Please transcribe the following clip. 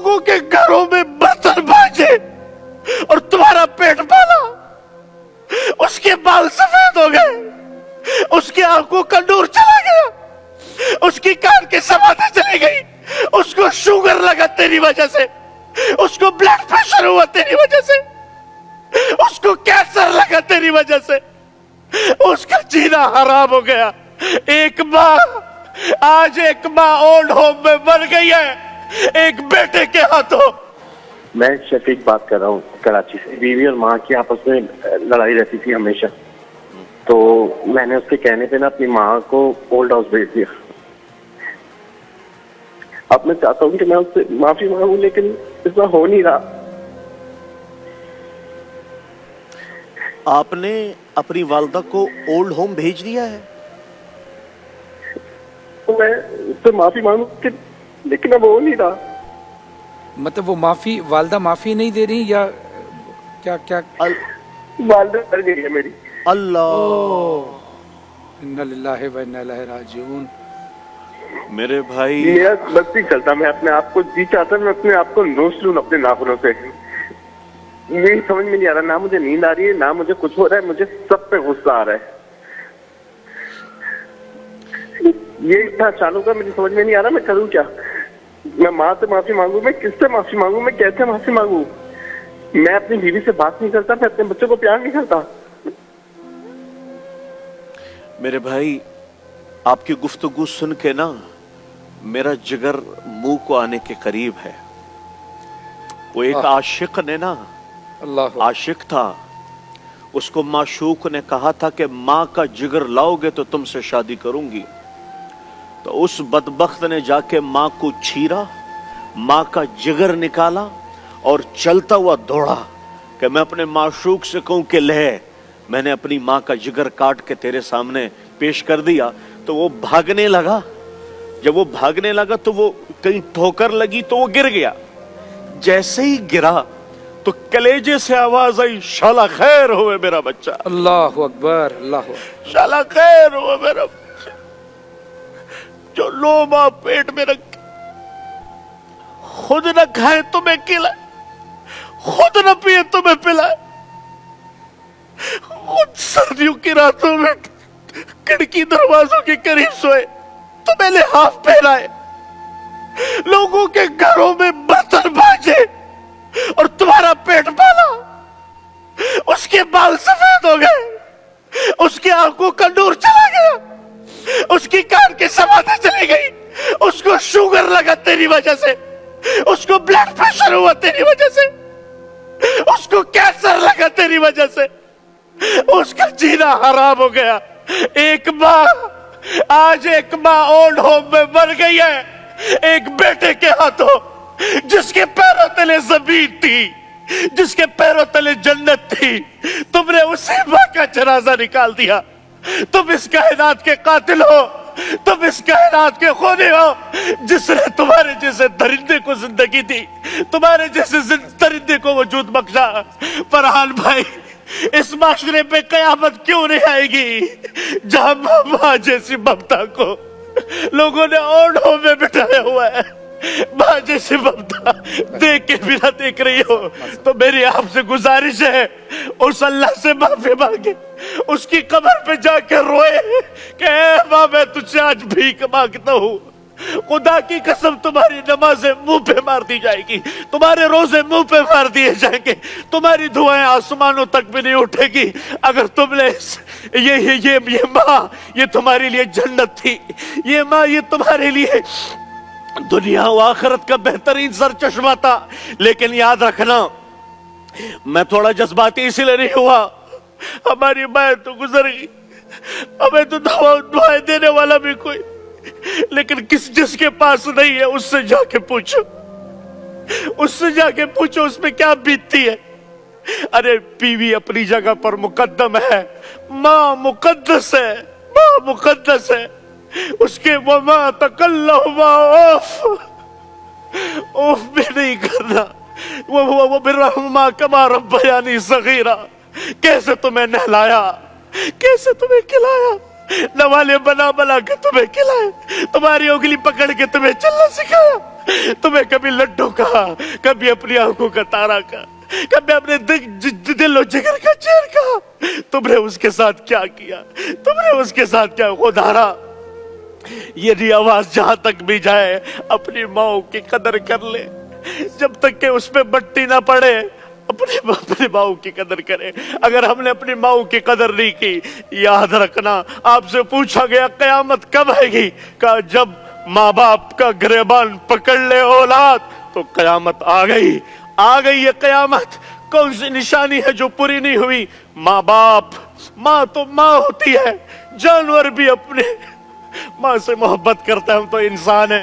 लोगों के घरों में बर्तन मांजे और तुम्हारा पेट पाला। उसके बाल सफेद हो गए, उसकी आंखों का नूर चला गया, उसकी कान की समाधि चली गई, उसको शुगर लगा तेरी वजह से, उसको ब्लड प्रेशर हुआ तेरी वजह से, उसको कैंसर लगा तेरी वजह से, उसका जीना हराम हो गया। एक माँ, आज एक माँ ओल्ड होम में मर गई है एक बेटे के हाथों। मैं शफीक बात कर रहा हूँ कराची से। बीवी और माँ की आपस में लड़ाई रहती थी हमेशा, तो मैंने उसके कहने पे ना अपनी माँ को ओल्ड हाउस भेज दिया। अब मैं चाहता हूँ कि मैं उससे माफी मांगू, लेकिन इसमें हो नहीं रहा। आपने अपनी वालदा को ओल्ड होम भेज दिया है? तो मैं उससे माफी मांगू, लेकिन अब हो नहीं रहा। मतलब वो माफी, वालदा माफी नहीं दे रही या क्या? क्या वालदा मर गई है मेरी। अल्लाह, इन्ना लिल्लाहि व इन्ना इलैहि राजिऊन। मेरे भाई, मेरा बस नहीं चलता, मैं अपने आप को जी चाहता, मैं अपने आप को नोच लूं अपने नाखूनों से। मेरी समझ में नहीं आ रहा, ना मुझे नींद आ रही है, ना मुझे कुछ हो रहा है, मुझे सब पे गुस्सा आ रहा है। ये इतना अचानक का मुझे समझ में नहीं आ रहा, मैं करूं क्या? मैं माँ से माफी मांगू, मैं किससे माफी मांगू, मैं कैसे माफी मांगू? मैं अपनी बीवी से बात नहीं करता, मैं अपने बच्चों को प्यार नहीं करता। मेरे भाई, आपकी गुफ्तगू सुन के ना मेरा जिगर मुंह को आने के करीब है। वो एक आशिक ने ना, अल्लाह, आशिक था, उसको माशूक ने कहा था कि माँ का जिगर लाओगे तो तुमसे शादी करूंगी। तो उस बदबख्त ने जाके माँ को छीरा, माँ का जिगर निकाला और चलता हुआ दौड़ा कि मैं अपने माशूक से कहूं कि ले, मैंने अपनी माँ का जिगर काट के तेरे सामने पेश कर दिया। तो वो भागने लगा। जब वो भागने लगा तो वो कहीं ठोकर लगी तो वो गिर गया। जैसे ही गिरा तो कलेजे से आवाज आई, शाला खैर हुए मेरा बच्चा। अल्लाह अकबर, अल्लाह, शाला खैर हुए मेरा बच्चा। जो लोमा पेट में रख, खुद न खाए तुम्हें खिलाए, खुद न पिए तुम्हें पिलाए, खुद सर्दियों की रातों में खिड़की दरवाजों के करीब सोए, तुम्हें लिहाफ पहनाए, लोगों के घरों में बर्तन मांजे और तुम्हारा पेट पाला। उसके बाल सफेद हो गए, उसकी आंखों का नूर चला गया, उसकी कान की समाधि चली गई, उसको शुगर लगा तेरी वजह से, उसको ब्लड प्रेशर हुआ तेरी वजह से, उसको कैंसर लगा तेरी वजह से, उसका जीना हराम हो गया। एक माँ, आज एक माँ ओल्ड होम में मर गई है एक बेटे के हाथों, जिसके पैरों तले जमीन थी, जिसके पैरों तले जन्नत थी। तुमने उसी माँ का जनाजा निकाल दिया। तुम इस कायनात के कातिल हो, तुम इस कायनात के खूनी हो, जिसने तुम्हारे जैसे दरिंदे को जिंदगी दी, तुम्हारे जैसे दरिंदे को वजूद बख्शा। फरहान भाई, इस माशरे पे कयामत क्यों नहीं आएगी जहां माँ जैसी ममता को लोगों ने ओल्ड होम में बिठाया हुआ है? माँ जैसी ममता देख के भी ना देख रही हो तो मेरी आपसे गुजारिश है, उस अल्लाह से माफी मांगे, उसकी कब्र पे जाकर रोए कि ऐ माँ, मैं तुझसे आज भीख मांगता हूँ। खुदा की कसम, तुम्हारी नमाजें मुंह पे मार दी जाएगी, तुम्हारे रोजे मुंह पे मार दिए जाएंगे, तुम्हारी दुआएं आसमानों तक भी नहीं उठेगी अगर तुमने ये माँ, ये तुम्हारे लिए जन्नत थी, ये माँ, ये तुम्हारे लिए दुनिया व आखिरत का बेहतरीन सर चश्मा था। लेकिन याद रखना, मैं थोड़ा जज्बाती इसलिए नहीं हुआ, हमारी माँ तो गुजर गई, हमें तो दुआएं देने वाला भी कोई, लेकिन जिसके पास नहीं है उससे जाके पूछो, उससे जाके पूछो उसमें क्या बीतती है। अरे बीवी अपनी जगह पर मुकद्दम है, माँ मुकद्दस है, माँ मुकद्दस है, उसके वमा तकल्लुमा ओफ भी नहीं करना। वो बिर्रहमा कमा रब्बयानी सगीरा, कैसे तुम्हें नहलाया, कैसे तुम्हें खिलाया, नवाले बना बना के तुम्हें खिलाए, तुम्हारी उंगली पकड़ के तुम्हें चलना सिखाया, तुम्हें कभी लड्डू कहा, कभी अपनी आंखों का तारा कहा, कभी अपने दिल और जिगर का चैन कहा। तुमने उसके साथ क्या किया, तुमने उसके साथ क्या खुदारा। ये आवाज जहां तक भी जाए, अपनी माओ की कदर कर ले, जब तक के उसमें मट्टी ना पड़े अपनी माओ की कदर करे। अगर हमने अपनी माओ की कदर नहीं की, याद रखना आपसे पूछा गया कयामत कब आएगी, कहा जब माँ बाप का गिरबान पकड़ ले औलाद, तो कयामत आ गई, आ गई ये कयामत। कौन सी निशानी है जो पूरी नहीं हुई? माँ बाप, माँ तो माँ होती है, जानवर भी अपने माँ से मोहब्बत करता है, हम तो इंसान है।